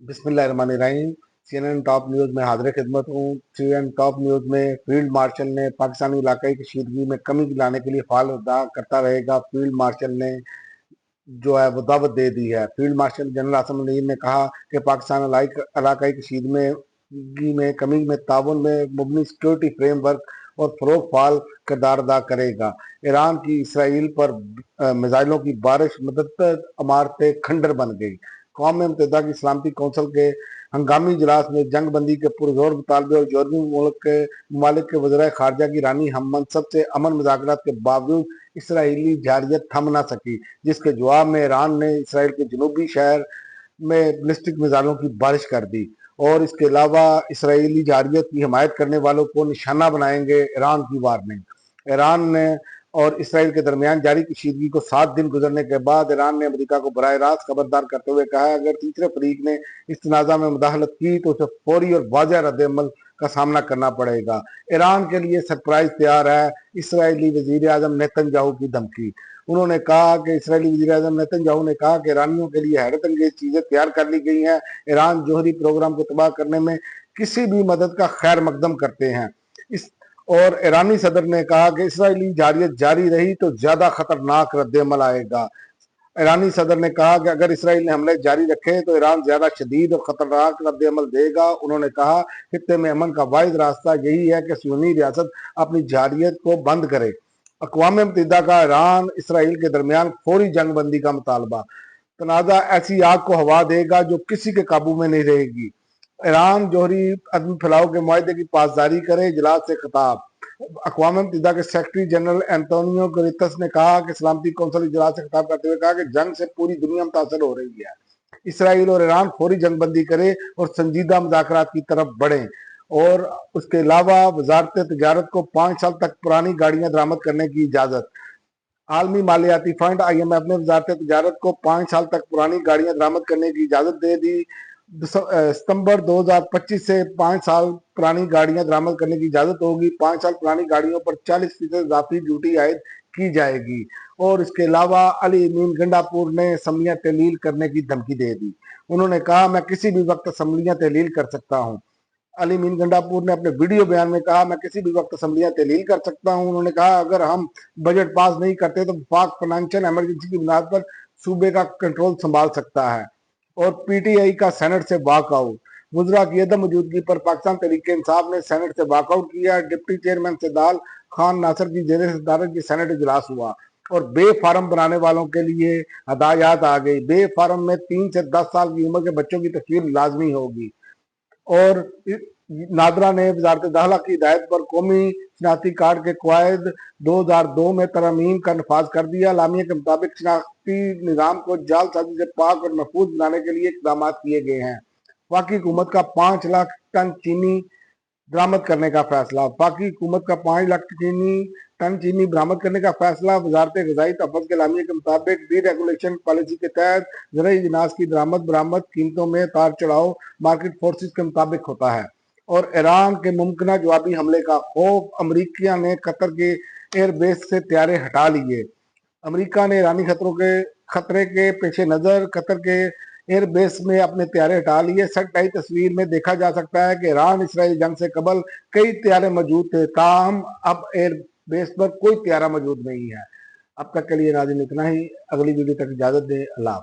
बिस्मिल्लाहिर्रहमानिर्रहीम। CNN top news में हाजिर खिदमत हूँ। CNN टॉप न्यूज़ में फील्ड मार्शल ने पाकिस्तानी इलाकाई कशीदगी में कमी लाने के लिए फाल इक़दाम करता रहेगा। फील्ड मार्शल ने जो है वो दावत दे दी है। Field marshal general Asim Munir ने कहा कि पाकिस्तान इलाकाई कशीदगी में कमी में ताउन में मुबनी सिक्योरिटी फ्रेमवर्क और फरोग फाल किरदार अदा करेगा। ईरान की इसराइल पर मिसाइलों की बारिश मुतअद्दिद इमारतें खंडर बन गई। कौम मुत्तहिदा की सलामती कौंसिल के हंगामी इजलास में जंग बंदी के पुरजोर मुतालबे और यूरोपीय ममालिक के वज़ीर ख़ारजा की रानी हम मनसब से अमन मुज़ाकरात के बावजूद इसराइली जारयत थम न सकी, जिसके जवाब में ईरान ने इसराइल के जनूबी शहर में बैलिस्टिक मिसाइलों की बारिश कर दी और इसके अलावा इसराइली जारयत की हिमायत करने वालों को निशाना बनाएंगे। ईरान की वार्निंग। ईरान ने और इसराइल के दरमियान जारी कशीदगी को 7 दिन गुजरने के बाद ईरान ने अमेरिका को बराह रास्त खबरदार करते हुए कहा है, अगर तीसरे फरीक ने इस तनाज़ा में मुदाखलत की तो उसे फौरी और वाज़ेह रद्द-ए-अमल का सामना करना पड़ेगा। ईरान के लिए सरप्राइज तैयार है। इसराइली वज़ीर आज़म नेतन्याहू की धमकी। उन्होंने कहा कि इसराइली वज़ीर आज़म नेतन्याहू ने कहा कि ईरानियों के लिए हैरत अंगेज चीज़ें तैयार कर ली गई हैं। ईरान जौहरी प्रोग्राम को तबाह करने में किसी भी मदद का खैर मकदम करते हैं। और ईरानी सदर ने कहा कि इसराइली जारियत जारी रही तो ज्यादा खतरनाक रद्द-ए-अमल आएगा। ईरानी सदर ने कहा कि अगर इसराइल ने हमले जारी रखे तो ईरान ज्यादा शदीद और खतरनाक रद्द-ए-अमल देगा। उन्होंने कहा खित्ते में अमन का वाहिद रास्ता यही है कि सुन्नी रियासत अपनी जारियत को बंद करे। अक़वाम मुत्तहिदा का ईरान इसराइल के दरमियान फौरी जंग बंदी का मुतालबा। तनाज़ा ऐसी आग को हवा देगा जो किसी के काबू में नहीं रहेगी। ईरान जौहरी अदम फैलाव के मुआहदे की पासदारी करे। इजलास से खिताब। अक़वाम मुत्तहिदा के सेक्रेटरी जनरल एंटोनियो गुतेरेस ने कहा कि सलामती कौंसिल इजलास से खिताब करते हुए कहा कि जंग से पूरी दुनिया मुतासर हो रही है। इसराइल और ईरान फौरी जंग बंदी करे और संजीदा मुज़ाकरात की तरफ बढ़ें। और उसके अलावा वजारत तजारत को 5 साल तक पुरानी गाड़ियां दरामद करने की इजाज़त। आलमी मालियाती फंड IMF ने वजारत तजारत को 5 साल तक पुरानी गाड़ियां दरामद करने की इजाज़त दे दी। सितंबर 2025 से 5 साल पुरानी गाड़ियां दरामद करने की इजाज़त होगी। 5 साल पुरानी गाड़ियों पर 40% इजाफी ड्यूटी आयद की जाएगी। और इसके अलावा अली अमीन गंडापुर ने असम्बलियां तहलील करने की धमकी दे दी। उन्होंने कहा, मैं किसी भी वक्त असम्बलियां तहलील कर सकता हूँ। अली अमीन गंडापुर ने अपने वीडियो बयान में कहा, मैं किसी भी वक्त असम्बलियां तहलील कर सकता हूँ। उन्होंने कहा, अगर हम बजट पास नहीं करते तो वफाक फाइनेंशियल इमरजेंसी की बुनियाद पर सूबे का कंट्रोल संभाल सकता है। और PTI का सेनेट से वॉकआउट। वज़रा की अदम मौजूदगी पर पाकिस्तान तहरीक इंसाफ ने सेनेट से वॉकआउट किया। डिप्टी चेयरमैन सैदाल खान नासिर की जेर सदारत की सेनेट इजलास हुआ और बे फार्म बनाने वालों के लिए हदायत आ गई। बे फार्म में 3 से 10 साल की उम्र के बच्चों की तस्वीर लाजमी होगी। और नादरा ने वजारत दाखिला की हिदायत पर कौमी शनाख्ती कार्ड के कवायद 2002 में तरमीम का नफाज कर दिया। लामिया के मुताबिक शनाख्ती निज़ाम को जालसाजी से पाक और महफूज बनाने के लिए इकदाम किए गए हैं। वफाकी हुकूमत का 5 लाख टन चीनी बरामद करने का फैसला। वफाकी हुकूमत का 5 लाख टन चीनी बरामद करने का फैसला। वजारत ग़िज़ाई तहफ़्फ़ुज़ के लामिया के मुताबिक डीरेगुलेशन पॉलिसी के तहत ज़रूरी अजनास की बरामद कीमतों में उतार चढ़ाव मार्केट फोर्सेस के मुताबिक होता है। और ईरान के मुमकिन जवाबी हमले का खौफ। अमरीकिया ने कतर के एयरबेस से तैयारे हटा लिए। अमरीका ने ईरानी खतरे के पेश नज़र कतर के एयरबेस में अपने तैयारे हटा लिए। सैटेलाइट तस्वीर में देखा जा सकता है कि ईरान इसराइल जंग से कबल कई तैयारे मौजूद थे, ताहम अब एयरबेस पर कोई तैयारा मौजूद नहीं है। अब तक के लिए नाज़रीन इतना ही। अगली वीडियो तक इजाज़त दें। अल्लाह।